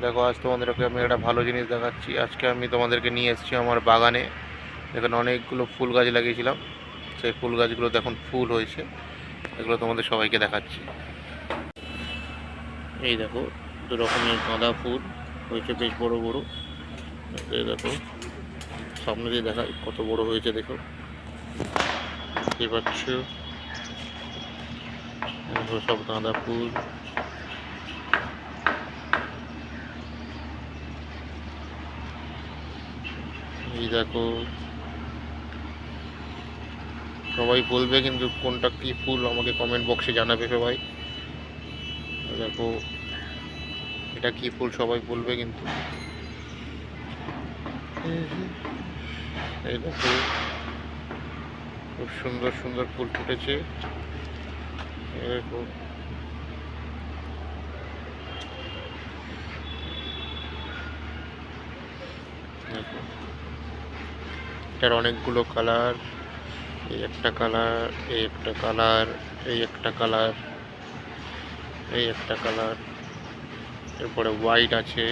দেখো আজ তোমাদেরকে আমি একটা ভালো জিনিস দেখাচ্ছি। আজকে আমি তোমাদেরকে নিয়ে এসেছি আমার বাগানে। এখানে অনেকগুলো ফুল গাছ লাগিয়েছিলাম, সেই ফুল গাছগুলোতে এখন ফুল হয়েছে। এগুলো তোমাদের সবাইকে দেখাচ্ছি। এই দেখো, দু রকমের গাঁদা ফুল হয়েছে, বেশ বড় বড়। এই দেখো, সামনে দিয়ে দেখা কত বড় হয়েছে, দেখো দেখতে পাচ্ছ। দেখো সব গাঁদা ফুল। এই দেখো, সবাই বলবে কিন্তু কোনটা কি ফুল আমাকে কমেন্ট বক্সে জানাবে সবাই। দেখো এটা কি ফুল সবাই বলবে কিন্তু। এই দেখো, খুব সুন্দর সুন্দর ফুল ফুটেছে। এই দেখো, দেখো এটার অনেকগুলো কালার। এই একটা কালার, এই একটা কালার, এই একটা কালার, এই একটা কালার, এরপরে হোয়াইট আছে,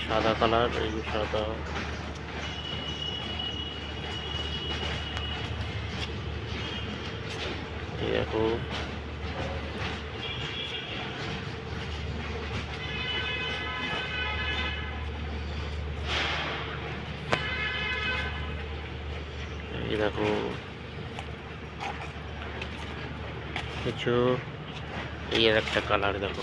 সাদা কালার, এই যে সাদা। এই দেখো, এই দেখো কিছু, এই আর একটা কালার দেখো।